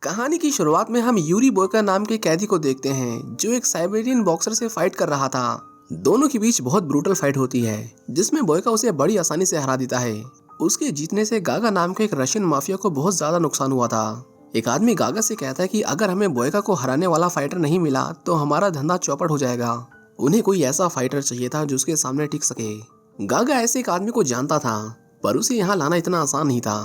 कहानी की शुरुआत में हम यूरी बोयका नाम के कैदी को देखते हैं जो एक साइबेरियन बॉक्सर से फाइट कर रहा था। दोनों के बीच बहुत ब्रूटल फाइट होती है जिसमें बोयका उसे बड़ी आसानी से हरा देता है। उसके जीतने से गागा नाम के एक रशियन माफिया को बहुत ज्यादा नुकसान हुआ था। एक आदमी गागा से कहता है कि अगर हमें बोयका को हराने वाला फाइटर नहीं मिला तो हमारा धंधा चौपट हो जाएगा। उन्हें कोई ऐसा फाइटर चाहिए था जो उसके सामने टिक सके। गागा ऐसे एक आदमी को जानता था पर उसे यहाँ लाना इतना आसान नहीं था।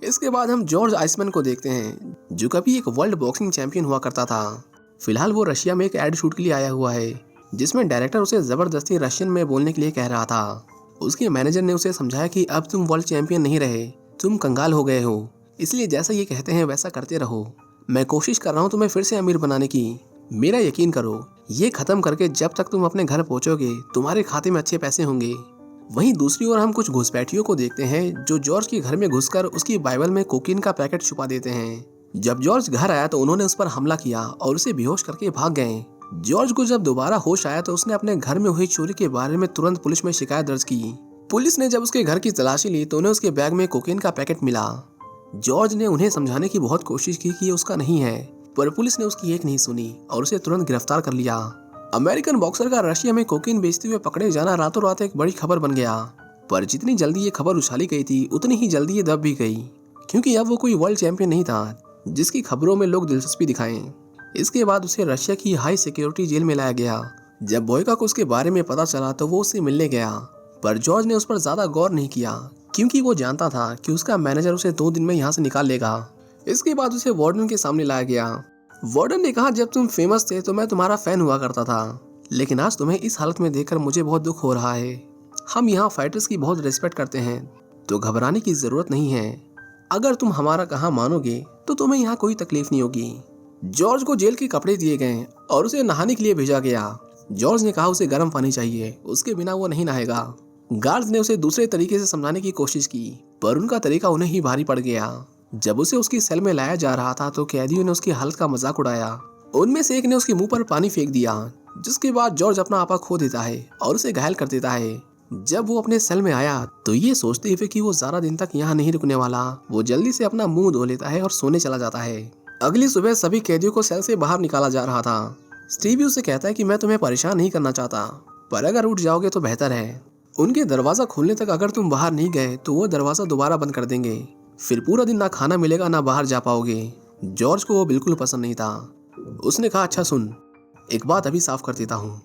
इसके बाद हम जॉर्ज आइसमैन को देखते हैं जो कभी एक वर्ल्ड बॉक्सिंग चैंपियन हुआ करता था। फिलहाल वो रशिया में एक एड शूट के लिए आया हुआ है जिसमें डायरेक्टर उसे जबरदस्ती रशियन में बोलने के लिए कह रहा था। उसके मैनेजर ने उसे समझाया कि अब तुम वर्ल्ड चैंपियन नहीं रहे, तुम कंगाल हो गए हो, इसलिए जैसा ये कहते हैं वैसा करते रहो। मैं कोशिश कर रहा हूँ तुम्हें फिर से अमीर बनाने की। मेरा यकीन करो, ये खत्म करके जब तक तुम अपने घर पहुंचोगे तुम्हारे खाते में अच्छे पैसे होंगे। वहीं दूसरी ओर हम कुछ घुसपैठियों को देखते हैं जो जॉर्ज के घर में घुसकर उसकी बाइबल में कोकीन का पैकेट छुपा देते हैं। जब जॉर्ज घर आया तो उन्होंने उस पर हमला किया और उसे बेहोश करके भाग गए। जॉर्ज को जब दोबारा होश आया तो उसने अपने घर में हुई चोरी के बारे में तुरंत पुलिस में शिकायत दर्ज की। पुलिस ने जब उसके घर की तलाशी ली तो उन्हें उसके बैग में कोकीन का पैकेट मिला। जॉर्ज ने उन्हें समझाने की बहुत कोशिश की कि ये उसका नहीं है, पर पुलिस ने उसकी एक नहीं सुनी और उसे तुरंत गिरफ्तार कर लिया। अमेरिकन बॉक्सर का रशिया में कोकीन बेचते हुए पकड़े जाना रातों रात एक बड़ी खबर बन गया। पर जितनी जल्दी ये खबर उछाली गई थी उतनी ही जल्दी ये दब भी गई, क्योंकि अब वो कोई वर्ल्ड चैंपियन नहीं था जिसकी खबरों में लोग दिलचस्पी दिखाएं। इसके बाद उसे रशिया की हाई सिक्योरिटी जेल में लाया गया। जब बोयका को उसके बारे में पता चला तो वो उससे मिलने गया, पर जॉर्ज ने उस पर ज्यादा गौर नहीं किया क्योंकि वो जानता था कि उसका मैनेजर उसे 2 दिन में यहाँ से निकाल लेगा। इसके बाद उसे वार्डन के सामने लाया गया। वार्डन ने कहा, जब तुम फेमस थे तो मैं तुम्हारा फैन हुआ करता था, लेकिन आज तुम्हें इस हालत में देखकर मुझे बहुत दुख हो रहा है। हम यहाँ फाइटर्स की बहुत रिस्पेक्ट करते हैं तो घबराने की जरूरत नहीं है। अगर तुम हमारा कहा मानोगे तो तुम्हें यहाँ कोई तकलीफ नहीं होगी। जॉर्ज को जेल के कपड़े दिए गए और उसे नहाने के लिए भेजा गया। जॉर्ज ने कहा उसे गर्म पानी चाहिए, उसके बिना वो नहीं नहाएगा। गार्ड्स ने उसे दूसरे तरीके से समझाने की कोशिश की पर उनका तरीका उन्हें ही भारी पड़ गया। जब उसे उसकी सेल में लाया जा रहा था तो कैदियों ने उसकी हालत का मजाक उड़ाया। उनमें से एक ने उसके मुंह पर पानी फेंक दिया, जिसके बाद जॉर्ज अपना आपा खो देता है और उसे घायल कर देता है। जब वो अपने सेल में आया तो ये सोचते हुए कि वो ज्यादा दिन तक यहाँ नहीं रुकने वाला, वो जल्दी से अपना मुंह धो लेता है और सोने चला जाता है। अगली सुबह सभी कैदियों को सेल से बाहर निकाला जा रहा था। स्टीवी उसे कहता है कि मैं तुम्हें परेशान नहीं करना चाहता, पर अगर उठ जाओगे तो बेहतर है। उनके दरवाजा खोलने तक अगर तुम बाहर नहीं गए तो वो दरवाजा दोबारा बंद कर देंगे, फिर पूरा दिन ना खाना मिलेगा ना बाहर जा पाओगे। जॉर्ज को वो बिल्कुल पसंद नहीं था। उसने कहा, अच्छा सुन, एक बात अभी साफ कर देता हूँ,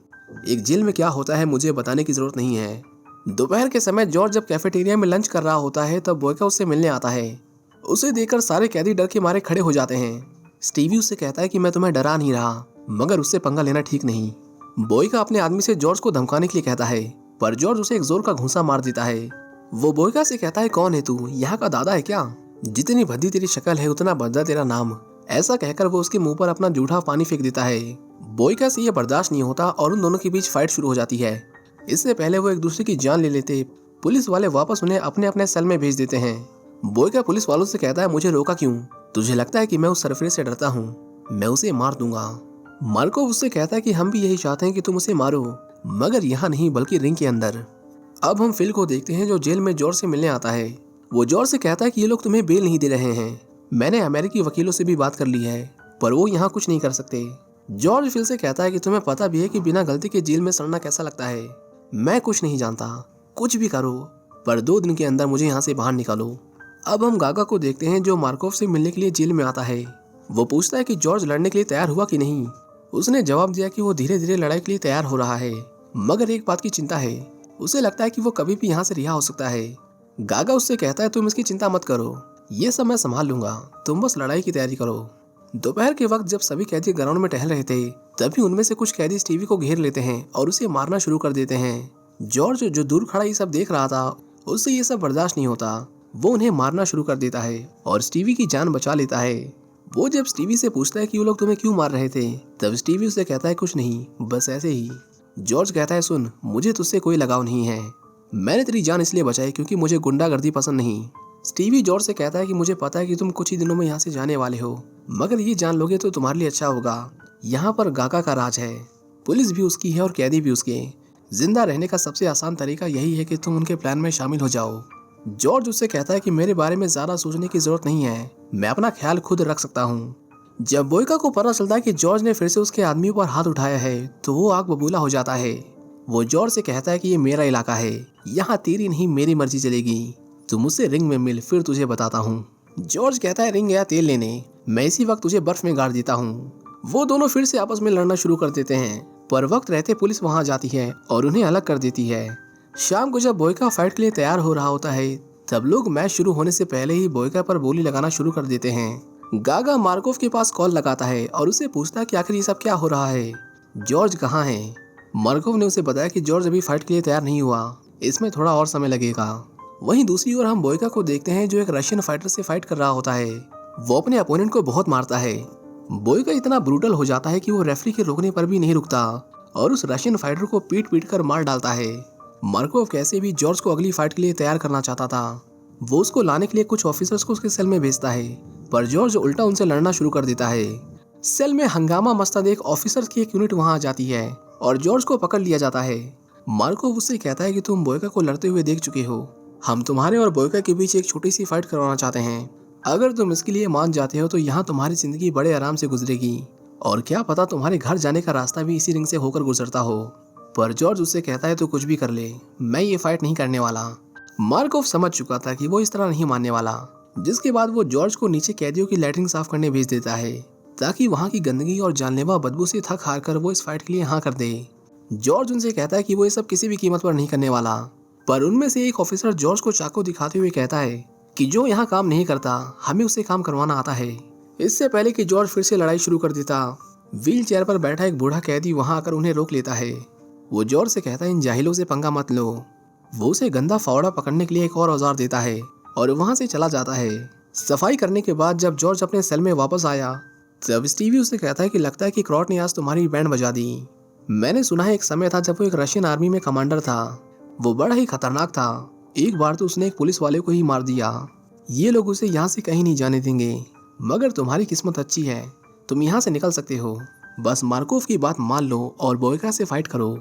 एक जेल में क्या होता है मुझे बताने की जरूरत नहीं है। दोपहर के समय जॉर्ज जब कैफेटेरिया में लंच कर रहा होता है तब बोयका उससे मिलने आता है। उसे देखकर सारे कैदी डर के मारे खड़े हो जाते हैं। स्टीवी उससे कहता है कि मैं तुम्हें डरा नहीं रहा, मगर उससे पंगा लेना ठीक नहीं। बोयका अपने आदमी से जॉर्ज को धमकाने के लिए कहता है, पर जॉर्ज उसे एक जोर का घूंसा मार देता है। वो बोयका से कहता है, कौन है तू, यहाँ का दादा है क्या? जितनी भद्दी तेरी शक्ल है उतना भद्दा तेरा नाम। ऐसा कहकर वो उसके मुंह पर अपना जूठा पानी फेंक देता है। बोयका से ये बर्दाश्त नहीं होता और उन दोनों के बीच फाइट शुरू हो जाती है। इससे पहले वो एक दूसरे की जान ले लेते, पुलिस वाले वापस उन्हें अपने अपने सेल में भेज देते हैं। बोयका पुलिस वालों से कहता है, मुझे रोका क्यों? तुझे लगता है कि मैं उस सरफरे से डरता हूँ? मैं उसे मार दूंगा। मार्को उससे कहता है कि हम भी यही चाहते हैं कि तुम उसे मारो, मगर यहाँ नहीं बल्कि रिंग के अंदर। अब हम फिल को देखते हैं जो जेल में जॉर्ज से मिलने आता है। वो जॉर्ज से कहता है कि ये लोग तुम्हें बेल नहीं दे रहे हैं। मैंने अमेरिकी वकीलों से भी बात कर ली है पर वो यहाँ कुछ नहीं कर सकते। जॉर्ज फिल से कहता है कि तुम्हें पता भी है कि बिना गलती के जेल में सड़ना कैसा लगता है। मैं कुछ नहीं जानता, कुछ भी करो, पर 2 दिन के अंदर मुझे यहाँ से बाहर निकालो। अब हम गागा को देखते हैं जो मार्कोव से मिलने के लिए जेल में आता है। वो पूछता है कि जॉर्ज लड़ने के लिए तैयार हुआ कि नहीं। उसने जवाब दिया कि वो धीरे धीरे लड़ाई के लिए तैयार हो रहा है, मगर एक बात की चिंता है, उसे लगता है कि वो कभी भी यहाँ से रिहा हो सकता है। गागा उससे कहता है, तुम इसकी चिंता मत करो, ये सब मैं संभाल लूंगा, तुम बस लड़ाई की तैयारी करो। दोपहर के वक्त जब सभी कैदी ग्राउंड में टहल रहे थे तभी उनमें से कुछ कैदी स्टीवी को घेर लेते हैं और उसे मारना शुरू कर देते हैं। जॉर्ज जो दूर खड़ा ये सब देख रहा था, उससे ये सब बर्दाश्त नहीं होता। वो उन्हें मारना शुरू कर देता है और स्टीवी की जान बचा लेता है। वो जब स्टीवी से पूछता है कि वो लोग तुम्हें क्यों मार रहे थे, तब स्टीवी उसे कहता है, कुछ नहीं, बस ऐसे ही। जॉर्ज कहता है, सुन, मुझे तुझसे कोई लगाव नहीं है, मैंने तेरी जान इसलिए बचाई क्योंकि मुझे गुंडागर्दी पसंद नहीं। स्टीवी जॉर्ज से कहता है कि मुझे पता है कि तुम कुछ ही दिनों में यहाँ से जाने वाले हो, मगर ये जान लोगे तो तुम्हारे लिए अच्छा होगा। यहाँ पर गागा का राज है, पुलिस भी उसकी है और कैदी भी उसके। जिंदा रहने का सबसे आसान तरीका यही है कि तुम उनके प्लान में शामिल हो जाओ। जॉर्ज उससे कहता है कि मेरे बारे में ज्यादा सोचने की जरूरत नहीं है, मैं अपना ख्याल खुद रख सकता हूँ। जब बोयका को पता चलता है कि जॉर्ज ने फिर से उसके आदमी पर हाथ उठाया है तो वो आग बबूला हो जाता है। वो जॉर्ज से कहता है कि ये मेरा इलाका है, यहाँ तेरी नहीं मेरी मर्जी चलेगी। तू मुझसे रिंग में मिल, फिर तुझे बताता हूँ। जॉर्ज कहता है रिंग गया तेल लेने, मैं इसी वक्त तुझे बर्फ में गाड़ देता हूँ। वो दोनों फिर से आपस में लड़ना शुरू कर देते हैं, पर वक्त रहते पुलिस वहाँ जाती है और उन्हें अलग कर देती है। शाम को जब बोयका फाइट के लिए तैयार हो रहा होता है तब लोग मैच शुरू होने से पहले ही बोयका पर बोली लगाना शुरू कर देते हैं। गागा मार्कोव के पास कॉल लगाता है और उसे पूछता है कि आखिर ये सब क्या हो रहा है, जॉर्ज कहाँ है। मार्कोव ने उसे बताया कि जॉर्ज अभी फाइट के लिए तैयार नहीं हुआ, इसमें थोड़ा और समय लगेगा। वहीं दूसरी ओर हम बोयका को देखते हैं जो एक रशियन फाइटर से फाइट कर रहा होता है। वो अपने अपोनेंट को बहुत मारता है। बोयका इतना ब्रूटल हो जाता है कि वो रेफरी के रोकने पर भी नहीं रुकता और उस रशियन फाइटर को पीट पीट कर मार डालता है। मार्कोव कैसे भी जॉर्ज को अगली फाइट के लिए तैयार करना चाहता था। वो उसको लाने के लिए कुछ ऑफिसर्स को उसके सेल में भेजता है, पर जॉर्ज उल्टा उनसे लड़ना शुरू कर देता है। सेल में हंगामा मचता देख ऑफिसर्स की एक यूनिट वहां आ जाती है और जॉर्ज को पकड़ लिया जाता है। मार्कोव उससे कहता है कि तुम बोयका को लड़ते हुए देख चुके हो, हम तुम्हारे और बोयका के बीच एक छोटी सी फाइट करवाना चाहते हैं। अगर तुम इसके लिए मान जाते हो तो यहाँ तुम्हारी जिंदगी बड़े आराम से गुजरेगी और क्या पता तुम्हारे घर जाने का रास्ता भी इसी रिंग से होकर गुजरता हो। पर जॉर्ज उससे कहता है तो कुछ भी कर ले, मैं ये फाइट नहीं करने वाला। मार्कोव समझ चुका था कि वो इस तरह नहीं मानने वाला, जिसके बाद वो जॉर्ज को नीचे कैदियों की लैट्रिन साफ करने भेज देता है ताकि वहाँ की गंदगी और जानलेवा बदबू से थक हार कर वो इस फाइट के लिए हाँ कर दे। जॉर्ज उनसे कहता है कि वो ये सब किसी भी कीमत पर नहीं करने वाला, पर उनमें से एक ऑफिसर जॉर्ज को चाकू दिखाते हुए कहता है कि जो यहाँ काम नहीं करता हमें उससे काम करवाना आता है। इससे पहले कि जॉर्ज फिर से लड़ाई शुरू कर देता, व्हील चेयर पर बैठा एक बूढ़ा कैदी वहां आकर उन्हें रोक लेता है। वो जॉर्ज से कहता है इन जाहिलों से पंगा मत लो। वो उसे गंदा फावड़ा पकड़ने के लिए एक और औजार देता है और वहां से चला जाता है। सफाई करने के बाद जब जॉर्ज अपने सेल में वापस आया तब स्टीवी उसे कहता है कि लगता है कि क्रॉट ने आज तुम्हारी बैंड बजा दी। मैंने सुना है एक समय था जब वो एक रशियन आर्मी में कमांडर था, वो बड़ा ही खतरनाक था। एक बार तो उसने एक पुलिस वाले को ही मार दिया। ये लोग उसे यहाँ से कहीं नहीं जाने देंगे, मगर तुम्हारी किस्मत अच्छी है, तुम यहाँ से निकल सकते हो। बस मार्कोव की बात मान लो और बोयका से फाइट करो।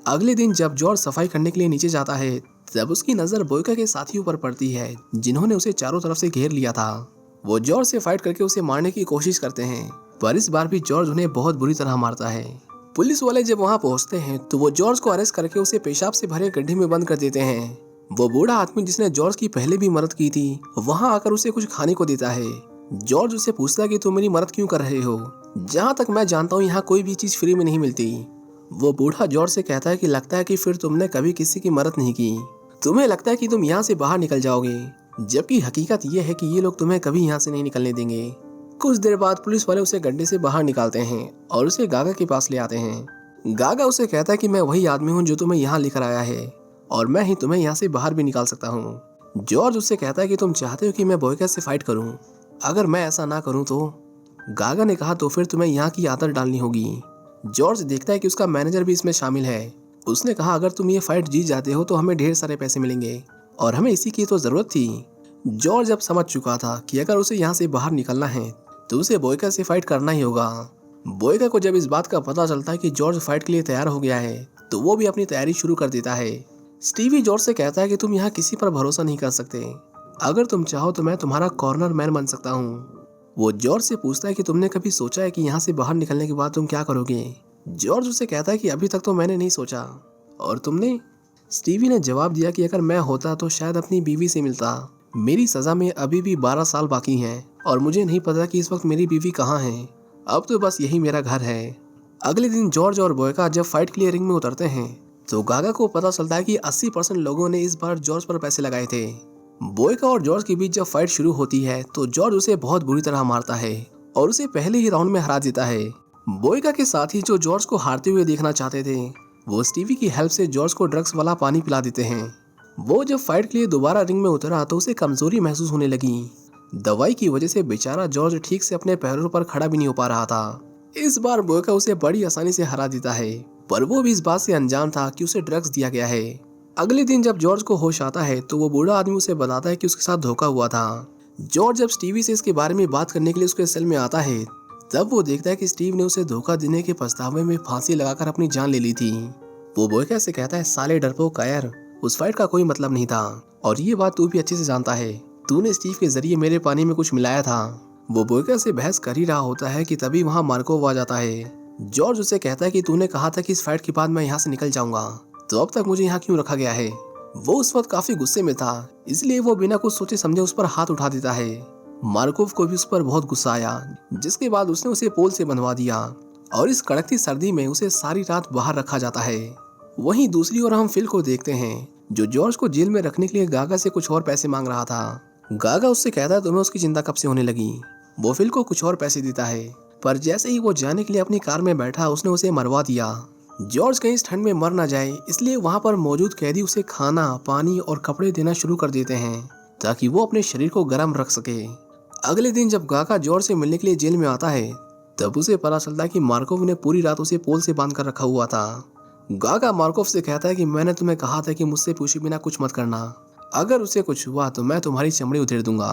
अगले दिन जब जॉर्ज सफाई करने के लिए नीचे जाता है तब उसकी नजर बोयका के साथियों पर पड़ती है जिन्होंने उसे चारों तरफ से घेर लिया था। वो जॉर्ज से फाइट करके उसे मारने की कोशिश करते हैं, पर इस बार भी जॉर्ज उन्हें बहुत बुरी तरह मारता है। पुलिस वाले जब वहाँ पहुँचते हैं तो वो जॉर्ज को अरेस्ट करके उसे पेशाब से भरे गड्ढे में बंद कर देते हैं। वो बूढ़ा आदमी जिसने जॉर्ज की पहले भी मदद की थी वहां आकर उसे कुछ खाने को देता है। जॉर्ज उससे पूछता है कि तुम मेरी मदद क्यों कर रहे हो, जहां तक मैं जानता हूँ यहाँ कोई भी चीज फ्री में नहीं मिलती। वो बूढ़ा जॉर्ज से कहता है कि लगता है कि फिर तुमने कभी किसी की मदद नहीं की, तुम्हें लगता है कि तुम यहाँ से बाहर निकल जाओगे, जबकि हकीकत ये है कि ये लोग तुम्हें कभी यहाँ से नहीं निकलने देंगे। कुछ देर बाद पुलिस वाले उसे गड्ढे से बाहर निकालते हैं और उसे गागा के पास ले आते हैं। गागा उसे कहता है कि मैं वही आदमी हूँ जो तुम्हें यहाँ लेकर आया है और मैं ही तुम्हें यहाँ से बाहर भी निकाल सकता हूँ। जॉर्ज उससे कहता है कि तुम चाहते हो कि मैं बोयका से फाइट करूँ, अगर मैं ऐसा ना करूँ तो। गागा ने कहा तो फिर तुम्हें यहाँ की आदत डालनी होगी। जॉर्ज देखता है कि उसका मैनेजर भी इसमें शामिल है। उसने कहा अगर तुम ये फाइट जीत जाते हो तो हमें ढेर सारे पैसे मिलेंगे और हमें इसी की तो जरूरत थी। जॉर्ज अब समझ चुका था कि अगर उसे यहाँ से बाहर निकलना है तो उसे बोयका से फाइट करना ही होगा। बोयका को जब इस बात का पता चलता है कि जॉर्ज फाइट के लिए तैयार हो गया है तो वो भी अपनी तैयारी शुरू कर देता है। स्टीवी जॉर्ज से कहता है कि तुम यहाँ किसी पर भरोसा नहीं कर सकते, अगर तुम चाहो तो मैं तुम्हारा कॉर्नर मैन बन सकता हूँ। वो जॉर्ज से पूछता है कि तुमने कभी सोचा है कि यहाँ से बाहर निकलने के बाद तुम क्या करोगे। जॉर्ज उसे कहता है कि अभी तक तो मैंने नहीं सोचा। और तुमने? स्टीवी ने जवाब दिया कि अगर मैं होता तो शायद अपनी बीवी से मिलता। मेरी सजा में अभी भी 12 साल बाकी हैं और मुझे नहीं पता कि इस वक्त मेरी बीवी कहाँ है। अब तो बस यही मेरा घर है। अगले दिन जॉर्ज और बोयका जब फाइट के लिए रिंग में उतरते हैं तो गागा को पता चलता है कि 80% लोगों ने इस बार जॉर्ज पर पैसे लगाए थे। बोयका और जॉर्ज के बीच जब फाइट शुरू होती है तो जॉर्ज उसे बहुत बुरी तरह मारता है और उसे पहले ही राउंड में हरा देता है। बोयका के साथी जो जॉर्ज को हारते हुए देखना चाहते थे वो स्टीवी की हेल्प से जॉर्ज को ड्रग्स वाला पानी पिला देते हैं। वो जब फाइट के लिए दोबारा रिंग में उतरा तो उसे कमजोरी महसूस होने लगी। दवाई की वजह से बेचारा जॉर्ज ठीक से अपने पैरों पर खड़ा भी नहीं हो पा रहा था। इस बार बोयका उसे बड़ी आसानी से हरा देता है, पर वो भी इस बात से अनजान था कि उसे ड्रग्स दिया गया है। अगले दिन जब जॉर्ज को होश आता है तो वो बूढ़ा आदमी उसे बताता है कि उसके साथ धोखा हुआ था। जॉर्ज जब स्टीवी से इसके बारे में बात करने के लिए उसके सेल में आता है तब वो देखता है कि स्टीव ने उसे धोखा देने के पछतावे में फांसी लगाकर अपनी जान ले ली थी। वो बोयका से कहता है साले डरपोक कायर, उस फाइट का कोई मतलब नहीं था और ये बात तू भी अच्छे से जानता है। तूने स्टीव के जरिए मेरे पानी में कुछ मिलाया था। वो बोयका से बहस कर ही रहा होता है कि तभी वहाँ मार्कोव आ जाता है। जॉर्ज उसे कहता है कि तूने कहा था कि इस फाइट के बाद मैं यहाँ से निकल जाऊंगा, तो अब तक मुझे यहाँ क्यों रखा गया है। वो उस वक्त काफी गुस्से में था, इसलिए वो बिना कुछ सोचे समझे उस पर हाथ उठा देता है। मार्कोव को भी उस पर बहुत गुस्सा आया, जिसके बाद उसने उसे पोल से बंधवा दिया और इस कड़कती सर्दी में उसे सारी रात बाहर रखा जाता है। वहीं दूसरी ओर हम फिल को देखते हैं, जो जॉर्ज को जेल में रखने के लिए गागा से कुछ और पैसे मांग रहा था। गागा उससे कहता है तुम्हें उसकी चिंता कब से होने लगी। वो फिल को कुछ और पैसे देता है, पर जैसे ही वो जाने के लिए अपनी कार में बैठा उसने उसे मरवा दिया। जॉर्ज कहीं इस ठंड में मर न जाए, इसलिए वहाँ पर मौजूद कैदी उसे खाना, पानी और कपड़े देना शुरू कर देते हैं ताकि वो अपने शरीर को गर्म रख सके। अगले दिन जब गागा जॉर्ज से मिलने के लिए जेल में आता है, तब उसे पता चलता है कि मार्कोव ने पूरी रात उसे पोल से बांध कर रखा हुआ था। गागा मार्कोव से कहता है कि मैंने तुम्हें कहा था कि मुझसे पूछे बिना कुछ मत करना, अगर उसे कुछ हुआ तो मैं तुम्हारी चमड़ी उधेड़ दूंगा।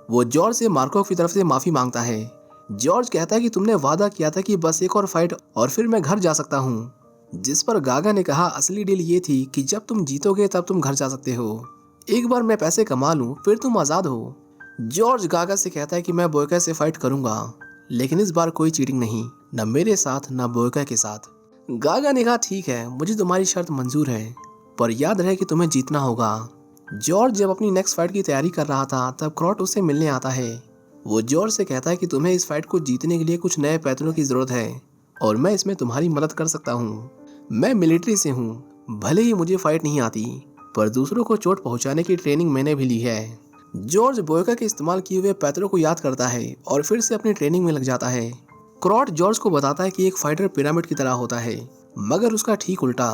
वो जॉर्ज से मार्कोव की तरफ से माफी मांगता है। जॉर्ज कहता है कि तुमने वादा किया था कि बस एक और फाइट और फिर मैं घर जा सकता हूँ, जिस पर गागा ने कहा असली डील ये थी कि जब तुम जीतोगे तब तुम घर जा सकते हो, एक बार मैं पैसे कमा लूं फिर तुम आजाद हो। जॉर्ज गागा से कहता है कि मैं बोयका से फाइट करूंगा, लेकिन इस बार कोई चीटिंग नहीं, न मेरे साथ न बोयका के साथ। गागा ने कहा ठीक है, मुझे तुम्हारी शर्त मंजूर है, पर याद रहे कि तुम्हें जीतना होगा। जॉर्ज जब अपनी नेक्स्ट फाइट की तैयारी कर रहा था, तब क्रॉट उससे मिलने आता है। वो जॉर्ज से कहता है कि तुम्हें इस फाइट को जीतने के लिए कुछ नए पैतरों की जरूरत है और मैं इसमें तुम्हारी मदद कर सकता हूँ। मैं मिलिट्री से हूँ, भले ही मुझे फाइट नहीं आती, पर दूसरों को चोट पहुंचाने की ट्रेनिंग मैंने भी ली है। जॉर्ज बोयका के इस्तेमाल किए हुए पैतरों को याद करता है और फिर से अपनी ट्रेनिंग में लग जाता है। क्रॉट जॉर्ज को बताता है कि एक फाइटर पिरामिड की तरह होता है, मगर उसका ठीक उल्टा।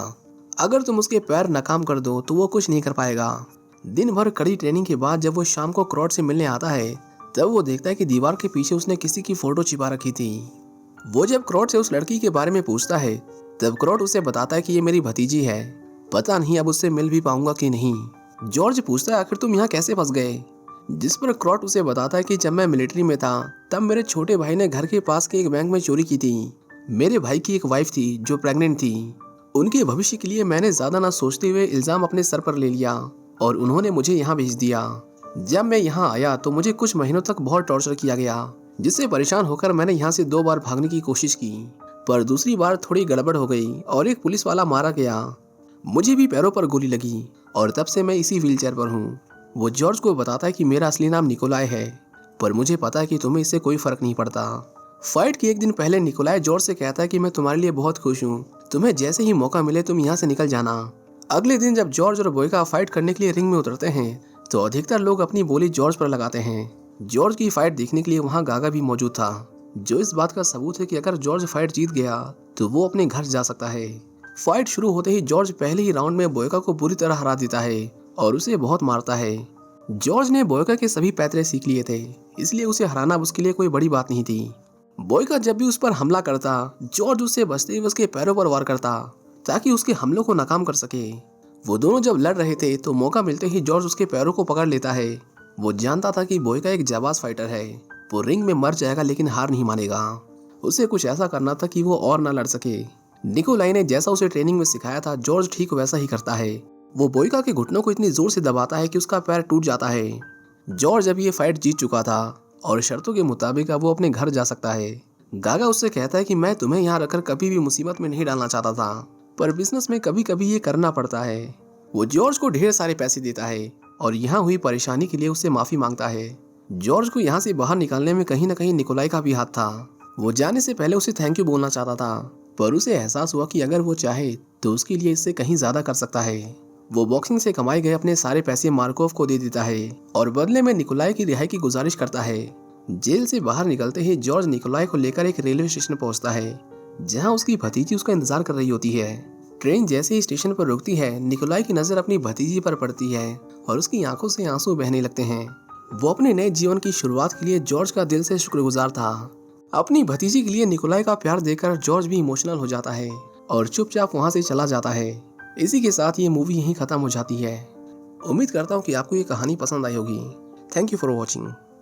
अगर तुम उसके पैर नाकाम कर दो तो वो कुछ नहीं कर पाएगा। दिन भर कड़ी ट्रेनिंग के बाद जब वो शाम को क्रॉट से मिलने आता है, तब वो देखता है कि दीवार के पीछे उसने किसी की फोटो छिपा रखी थी। वो जब क्रॉट से उस लड़की के बारे में पूछता है, तब क्रॉट उसे बताता है कि ये मेरी भतीजी है, पता नहीं अब उससे मिल भी पाऊंगा कि नहीं। जॉर्ज पूछता है आखिर तुम यहाँ कैसे फंस गए, जिस पर क्रॉट उसे बताता है कि जब मैं मिलिट्री में था तब मेरे छोटे भाई ने घर के पास के एक बैंक में चोरी की थी। मेरे भाई की एक वाइफ थी जो प्रेग्नेंट थी, उनके भविष्य के लिए मैंने ज्यादा ना सोचते हुए इल्जाम अपने सर पर ले लिया और उन्होंने मुझे यहाँ भेज दिया। जब मैं यहाँ आया तो मुझे कुछ महीनों तक बहुत टॉर्चर किया गया, जिससे परेशान होकर मैंने यहाँ से 2 बार भागने की कोशिश की, पर दूसरी बार थोड़ी गड़बड़ हो गई और एक पुलिस वाला मारा गया। मुझे भी पैरों पर गोली लगी और तब से मैं इसी व्हीलचेयर पर हूँ। वो जॉर्ज को बताता है कि मेरा असली नाम निकोलाई है, पर मुझे पता है कि तुम्हें इससे कोई फर्क नहीं पड़ता। फाइट के एक दिन पहले निकोलाई जॉर्ज से कहता है कि मैं तुम्हारे लिए बहुत खुश हूँ, तुम्हें जैसे ही मौका मिले तुम यहाँ से निकल जाना। अगले दिन जब जॉर्ज और बोयका फाइट करने के लिए रिंग में उतरते हैं, तो अधिकतर लोग अपनी बोली जॉर्ज पर लगाते हैं। जॉर्ज की फाइट देखने के लिए वहाँ गागा भी मौजूद था, जो इस बात का सबूत है कि अगर जॉर्ज फाइट जीत गया तो वो अपने घर जा सकता है। फाइट शुरू होते ही जॉर्ज पहले ही राउंड में बोयका को बुरी तरह हरा देता है और उसे बहुत मारता है। जॉर्ज ने बोयका के सभी पैतरे सीख लिए थे, इसलिए उसे हराना उसके लिए कोई बड़ी बात नहीं थी। बोयका जब भी उस पर हमला करता, जॉर्ज उससे बचते हुए उसके पैरों पर वार करता ताकि उसके हमलों को नाकाम कर सके। वो दोनों जब लड़ रहे थे तो मौका मिलते ही जॉर्ज उसके पैरों को पकड़ लेता है। वो जानता था कि बोयका एक जाबाज फाइटर है, वो रिंग में मर जाएगा लेकिन हार नहीं मानेगा। उसे कुछ ऐसा करना था कि वो और ना लड़ सके। निकोलाई ने जैसा उसे ट्रेनिंग में सिखाया था, जॉर्ज ठीक वैसा ही करता है। वो बोयका के घुटनों को इतनी जोर से दबाता है कि उसका पैर टूट जाता है। जॉर्ज अब ये फाइट जीत चुका था और शर्तों के मुताबिक अब वो अपने घर जा सकता है। गागा उससे कहता है कि मैं तुम्हें यहाँ रखकर कभी भी मुसीबत में नहीं डालना चाहता था, पर बिजनेस में कभी कभी ये करना पड़ता है। वो जॉर्ज को ढेर सारे पैसे देता है और यहाँ हुई परेशानी के लिए उससे माफी मांगता है। जॉर्ज को यहाँ से बाहर निकालने में कहीं न कहीं निकोलाई का भी हाथ था। वो जाने से पहले उसे थैंक यू बोलना चाहता था, पर उसे एहसास हुआ कि अगर वो चाहे तो उसके लिए इससे कहीं ज्यादा कर सकता है। वो बॉक्सिंग से कमाए गए अपने सारे पैसे मार्कोव को दे देता है और बदले में निकोलाई की रिहाई की गुजारिश करता है। जेल से बाहर निकलते ही जॉर्ज निकोलाई को लेकर एक रेलवे स्टेशन पहुंचता है, जहां उसकी भतीजी उसका इंतजार कर रही होती है। ट्रेन जैसे ही स्टेशन पर रुकती है, निकोलाई की नजर अपनी भतीजी पर पड़ती है और उसकी आंखों से आंसू बहने लगते हैं। वो अपने नए जीवन की शुरुआत के लिए जॉर्ज का दिल से शुक्रगुजार था। अपनी भतीजी के लिए निकोलाई का प्यार देखकर जॉर्ज भी इमोशनल हो जाता है और चुपचाप वहां से चला जाता है। इसी के साथ ये मूवी यहीं खत्म हो जाती है। उम्मीद करता हूँ कि आपको ये कहानी पसंद आई होगी। Thank you for watching.